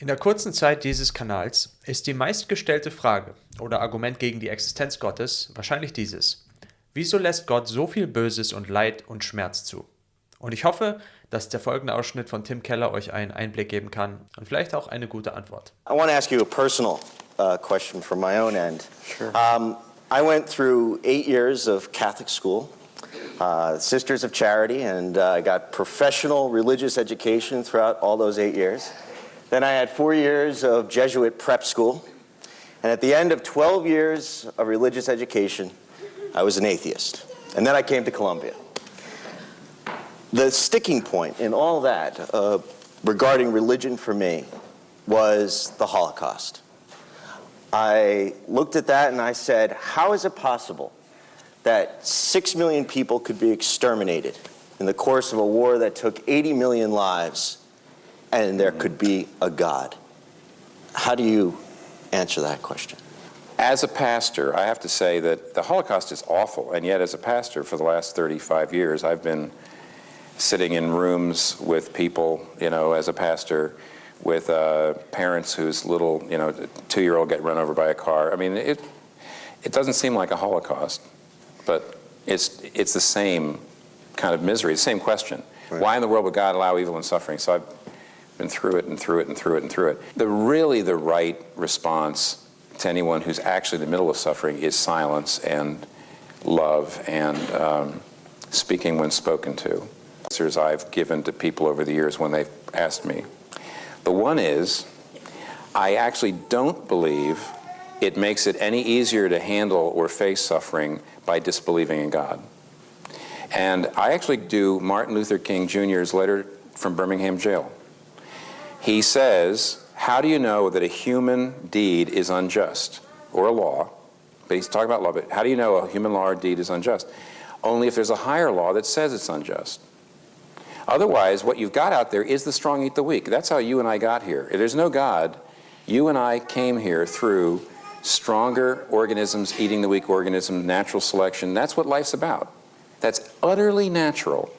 In der kurzen Zeit dieses Kanals ist die meistgestellte Frage oder Argument gegen die Existenz Gottes wahrscheinlich dieses: Wieso lässt Gott so viel Böses und Leid und Schmerz zu? Und ich hoffe, dass der folgende Ausschnitt von Tim Keller euch einen Einblick geben kann und vielleicht auch eine gute Antwort. I want to ask you a personal question from my own end. Sure. I went through 8 years of Catholic school, Sisters of Charity, and I got professional religious education throughout all those 8 years. Then I had 4 years of Jesuit prep school, and at the end of 12 years of religious education, I was an atheist. And then I came to Columbia. The sticking point in all that regarding religion for me was the Holocaust. I looked at that and I said, how is it possible that 6 million people could be exterminated in the course of a war that took 80 million lives, and there could be a God? How do you answer that question? As a pastor, I have to say that the Holocaust is awful, and yet as a pastor for the last 35 years, I've been sitting in rooms with people, as a pastor, with parents whose little, 2-year-old get run over by a car. I mean, it doesn't seem like a Holocaust, but it's the same kind of misery, the same question. Right. Why in the world would God allow evil and suffering? So I've been through it and through it and through it and through it. The right response to anyone who's actually in the middle of suffering is silence and love and speaking when spoken to. Answers I've given to people over the years when they've asked me. The one is, I actually don't believe it makes it any easier to handle or face suffering by disbelieving in God. And I actually do Martin Luther King Jr.'s letter from Birmingham jail. He says, how do you know that a human deed is unjust, or a law? But he's talking about law, but how do you know a human law or deed is unjust? Only if there's a higher law that says it's unjust. Otherwise, what you've got out there is the strong eat the weak. That's how you and I got here. If there's no God, you and I came here through stronger organisms eating the weak organism, natural selection. That's what life's about. That's utterly natural.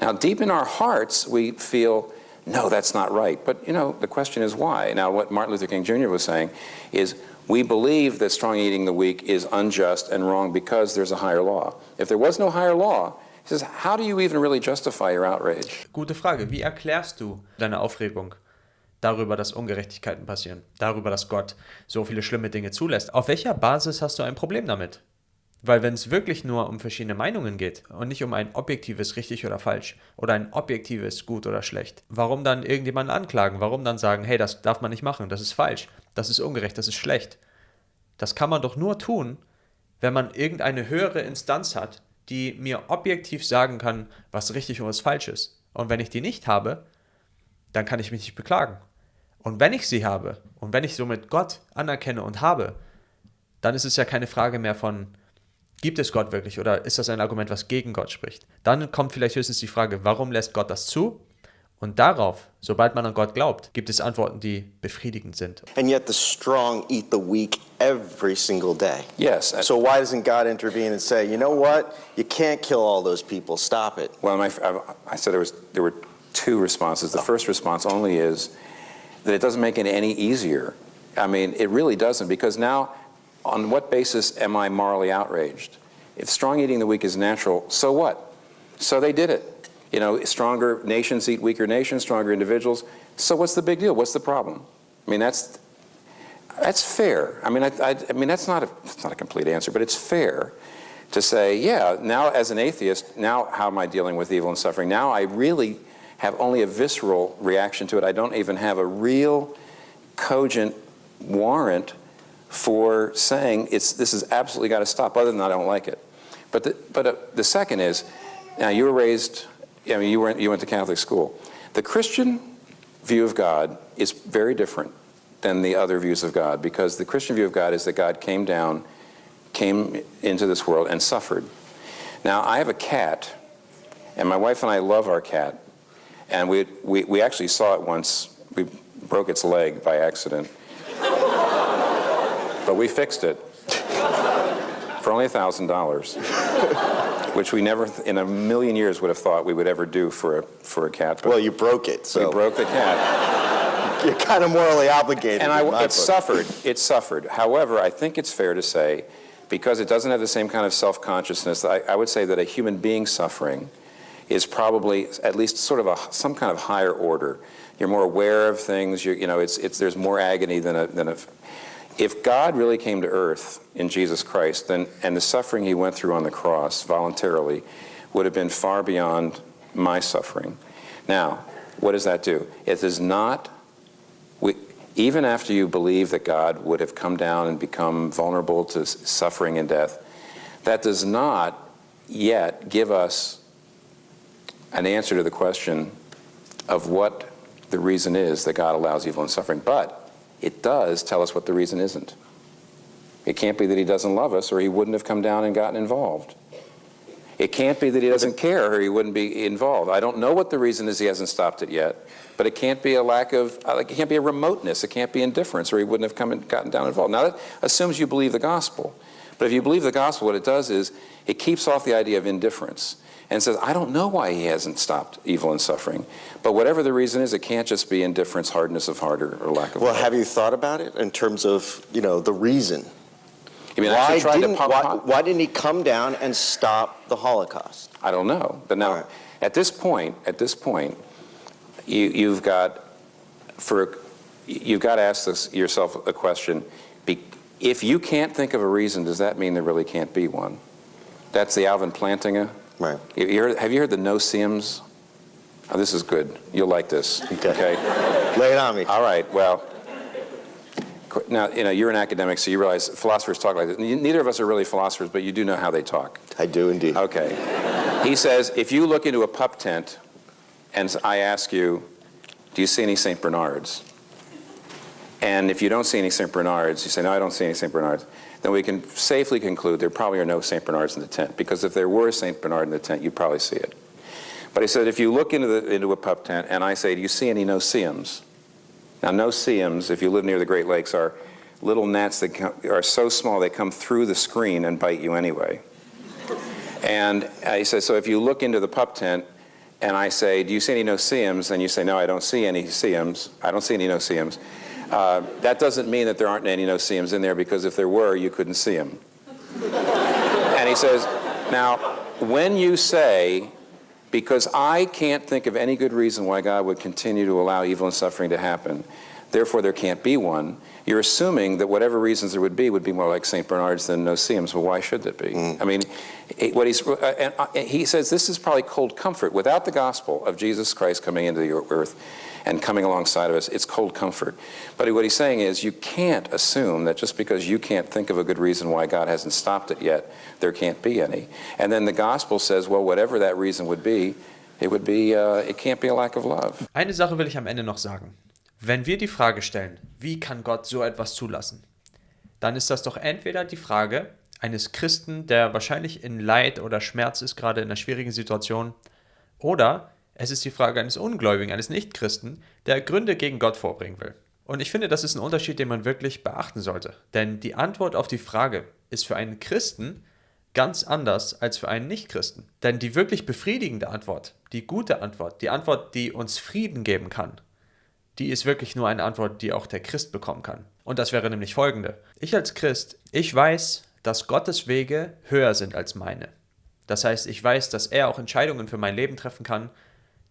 Now, deep in our hearts, we feel, no, that's not right. But, the question is why? Now, what Martin Luther King Jr. was saying is, we believe that strong eating the weak is unjust and wrong because there's a higher law. If there was no higher law, he says, how do you even really justify your outrage? Gute Frage. Wie erklärst du deine Aufregung darüber, dass Ungerechtigkeiten passieren? Darüber, dass Gott so viele schlimme Dinge zulässt? Auf welcher Basis hast du ein Problem damit? Weil wenn es wirklich nur um verschiedene Meinungen geht und nicht um ein objektives richtig oder falsch oder ein objektives gut oder schlecht, warum dann irgendjemanden anklagen? Warum dann sagen, hey, das darf man nicht machen, das ist falsch, das ist ungerecht, das ist schlecht? Das kann man doch nur tun, wenn man irgendeine höhere Instanz hat, die mir objektiv sagen kann, was richtig und was falsch ist. Und wenn ich die nicht habe, dann kann ich mich nicht beklagen. Und wenn ich sie habe und wenn ich somit Gott anerkenne und habe, dann ist es ja keine Frage mehr von, gibt es Gott wirklich oder ist das ein Argument, was gegen Gott spricht? Dann kommt vielleicht höchstens die Frage, warum lässt Gott das zu? Und darauf, sobald man an Gott glaubt, gibt es Antworten, die befriedigend sind. And yet the strong eat the weak every single day. Yes. So why doesn't God intervene and say, you know what? You can't kill all those people. Stop it. Well, I said there were two responses. The first response only is that it doesn't make it any easier. I mean, it really doesn't, because now, on what basis am I morally outraged? If strong eating the weak is natural, so what? So they did it. Stronger nations eat weaker nations, stronger individuals. So what's the big deal? What's the problem? I mean, that's fair. I mean, that's not a complete answer, but it's fair to say, yeah, now as an atheist, now how am I dealing with evil and suffering? Now I really have only a visceral reaction to it. I don't even have a real cogent warrant for saying this is absolutely got to stop, other than I don't like it. But the second is, now you were raised, you went to Catholic school. The Christian view of God is very different than the other views of God, because the Christian view of God is that God came into this world and suffered. Now, I have a cat, and my wife and I love our cat, and we actually saw it once. We broke its leg by accident. But we fixed it for only $1,000, which we never in a million years would have thought we would ever do for a cat. But well, you broke it, so. We broke the cat. you're kind of morally obligated. And in my it book. suffered. It suffered. However, I think it's fair to say, because it doesn't have the same kind of self-consciousness, I would say that a human being suffering is probably at least sort of some kind of higher order. You're more aware of things. There's more agony than a. If God really came to earth in Jesus Christ, then and the suffering he went through on the cross voluntarily would have been far beyond my suffering. Now, what does that do? It does not. Even after you believe that God would have come down and become vulnerable to suffering and death, that does not yet give us an answer to the question of what the reason is that God allows evil and suffering. But it does tell us what the reason isn't. It can't be that he doesn't love us or he wouldn't have come down and gotten involved. It can't be that he doesn't care or he wouldn't be involved. I don't know what the reason is he hasn't stopped it yet, but it can't be a lack of, it can't be a remoteness, it can't be indifference or he wouldn't have come and gotten down involved. Now that assumes you believe the gospel. But if you believe the gospel, what it does is it keeps off the idea of indifference and says, I don't know why he hasn't stopped evil and suffering. But whatever the reason is, it can't just be indifference, hardness of heart, or lack of Well, heart. have you thought about it in terms of, the reason? You mean actually trying to pump Why didn't he come down and stop the Holocaust? I don't know. But now, Right. at this point, you've got to ask yourself a question. If you can't think of a reason, does that mean there really can't be one? That's the Alvin Plantinga. Right. Have you heard the no-seems? Oh, this is good. You'll like this. Okay. Lay it on me. All right. Well, now, you're an academic, so you realize philosophers talk like this. Neither of us are really philosophers, but you do know how they talk. I do indeed. Okay. He says, if you look into a pup tent and I ask you, do you see any St. Bernards? And if you don't see any St. Bernards, you say, no, I don't see any St. Bernards, then we can safely conclude there probably are no St. Bernards in the tent, because if there were a St. Bernard in the tent, you'd probably see it. But he said, if you look into a pup tent and I say, do you see any no-see-ums? Now, no-see-ums, if you live near the Great Lakes, are little gnats that are so small they come through the screen and bite you anyway. And he says, so if you look into the pup tent and I say, do you see any no-see-ums? And you say, no, I don't see any see-ums. I don't see any no-see-ums. That doesn't mean that there aren't any no-see-ums in there, because if there were, you couldn't see them. And he says, now, when you say, because I can't think of any good reason why God would continue to allow evil and suffering to happen, therefore there can't be one, you're assuming that whatever reasons there would be more like St. Bernard's than no-see-ums. Well, why should it be? I mean, he says this is probably cold comfort. Without the gospel of Jesus Christ coming into the earth and coming alongside of us, it's cold comfort. But what he's saying is you can't assume that just because you can't think of a good reason why God hasn't stopped it yet, there can't be any. And then the gospel says, well, whatever that reason would be, it can't be a lack of love. Eine Sache will ich am Ende noch sagen. Wenn wir die Frage stellen, wie kann Gott so etwas zulassen, dann ist das doch entweder die Frage eines Christen, der wahrscheinlich in Leid oder Schmerz ist, gerade in einer schwierigen Situation, oder es ist die Frage eines Ungläubigen, eines Nichtchristen, der Gründe gegen Gott vorbringen will. Und ich finde, das ist ein Unterschied, den man wirklich beachten sollte. Denn die Antwort auf die Frage ist für einen Christen ganz anders als für einen Nichtchristen. Denn die wirklich befriedigende Antwort, die gute Antwort, die Antwort, die uns Frieden geben kann, die ist wirklich nur eine Antwort, die auch der Christ bekommen kann. Und das wäre nämlich folgende. Ich als Christ, ich weiß, dass Gottes Wege höher sind als meine. Das heißt, ich weiß, dass er auch Entscheidungen für mein Leben treffen kann,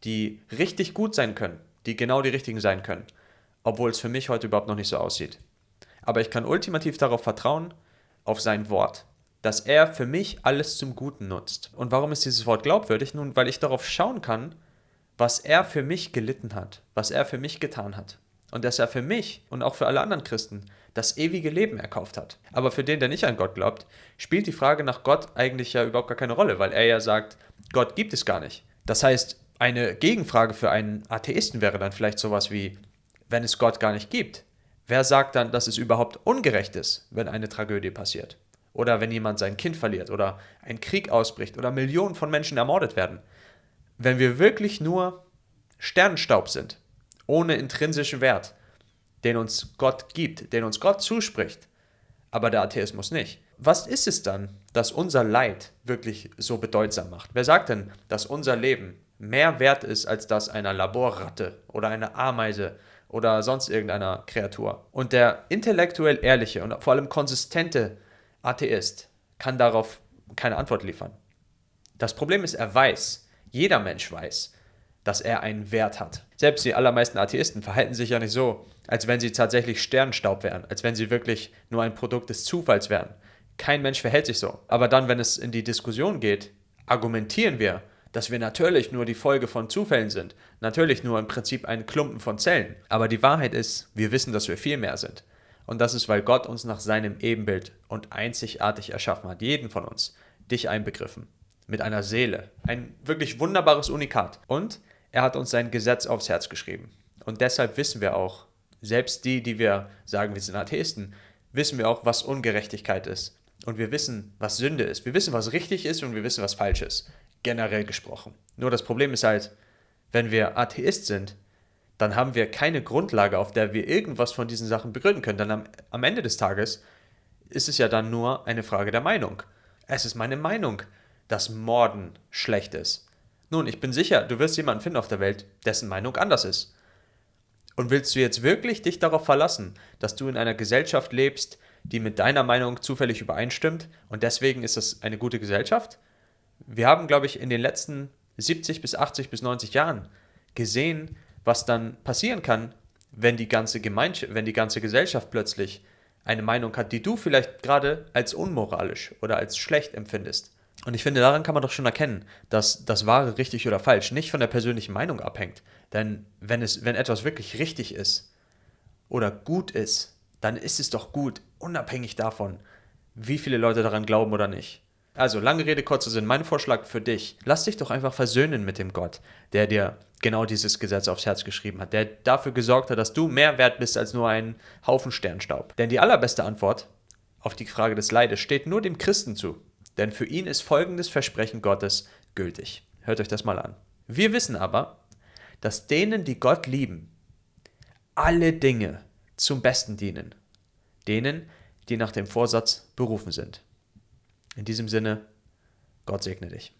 die richtig gut sein können, die genau die richtigen sein können, obwohl es für mich heute überhaupt noch nicht so aussieht. Aber ich kann ultimativ darauf vertrauen, auf sein Wort, dass er für mich alles zum Guten nutzt. Und warum ist dieses Wort glaubwürdig? Nun, weil ich darauf schauen kann, was er für mich gelitten hat, was er für mich getan hat. Und dass er für mich und auch für alle anderen Christen das ewige Leben erkauft hat. Aber für den, der nicht an Gott glaubt, spielt die Frage nach Gott eigentlich ja überhaupt gar keine Rolle, weil er ja sagt, Gott gibt es gar nicht. Das heißt, eine Gegenfrage für einen Atheisten wäre dann vielleicht sowas wie, wenn es Gott gar nicht gibt, wer sagt dann, dass es überhaupt ungerecht ist, wenn eine Tragödie passiert? Oder wenn jemand sein Kind verliert oder ein Krieg ausbricht oder Millionen von Menschen ermordet werden? Wenn wir wirklich nur Sternenstaub sind, ohne intrinsischen Wert, den uns Gott gibt, den uns Gott zuspricht, aber der Atheismus nicht. Was ist es dann, das unser Leid wirklich so bedeutsam macht? Wer sagt denn, dass unser Leben mehr wert ist als das einer Laborratte oder einer Ameise oder sonst irgendeiner Kreatur. Und der intellektuell ehrliche und vor allem konsistente Atheist kann darauf keine Antwort liefern. Das Problem ist, er weiß, jeder Mensch weiß, dass er einen Wert hat. Selbst die allermeisten Atheisten verhalten sich ja nicht so, als wenn sie tatsächlich Sternenstaub wären, als wenn sie wirklich nur ein Produkt des Zufalls wären. Kein Mensch verhält sich so. Aber dann, wenn es in die Diskussion geht, argumentieren wir, dass wir natürlich nur die Folge von Zufällen sind. Natürlich nur im Prinzip ein Klumpen von Zellen. Aber die Wahrheit ist, wir wissen, dass wir viel mehr sind. Und das ist, weil Gott uns nach seinem Ebenbild und einzigartig erschaffen hat. Jeden von uns. Dich einbegriffen. Mit einer Seele. Ein wirklich wunderbares Unikat. Und er hat uns sein Gesetz aufs Herz geschrieben. Und deshalb wissen wir auch, selbst die wir sagen, wir sind Atheisten, wissen wir auch, was Ungerechtigkeit ist. Und wir wissen, was Sünde ist. Wir wissen, was richtig ist und wir wissen, was falsch ist. Generell gesprochen. Nur das Problem ist halt, wenn wir Atheist sind, dann haben wir keine Grundlage, auf der wir irgendwas von diesen Sachen begründen können. Denn am Ende des Tages ist es ja dann nur eine Frage der Meinung. Es ist meine Meinung, dass Morden schlecht ist. Nun, ich bin sicher, du wirst jemanden finden auf der Welt, dessen Meinung anders ist. Und willst du jetzt wirklich dich darauf verlassen, dass du in einer Gesellschaft lebst, die mit deiner Meinung zufällig übereinstimmt und deswegen ist das eine gute Gesellschaft? Wir haben, glaube ich, in den letzten 70 bis 80 bis 90 Jahren gesehen, was dann passieren kann, wenn die ganze Gesellschaft plötzlich eine Meinung hat, die du vielleicht gerade als unmoralisch oder als schlecht empfindest. Und ich finde, daran kann man doch schon erkennen, dass das Wahre richtig oder falsch nicht von der persönlichen Meinung abhängt. Denn wenn etwas wirklich richtig ist oder gut ist, dann ist es doch gut, unabhängig davon, wie viele Leute daran glauben oder nicht. Also, lange Rede, kurzer Sinn, mein Vorschlag für dich, lass dich doch einfach versöhnen mit dem Gott, der dir genau dieses Gesetz aufs Herz geschrieben hat, der dafür gesorgt hat, dass du mehr wert bist als nur ein Haufen Sternstaub. Denn die allerbeste Antwort auf die Frage des Leides steht nur dem Christen zu. Denn für ihn ist folgendes Versprechen Gottes gültig. Hört euch das mal an. Wir wissen aber, dass denen, die Gott lieben, alle Dinge zum Besten dienen. Denen, die nach dem Vorsatz berufen sind. In diesem Sinne, Gott segne dich.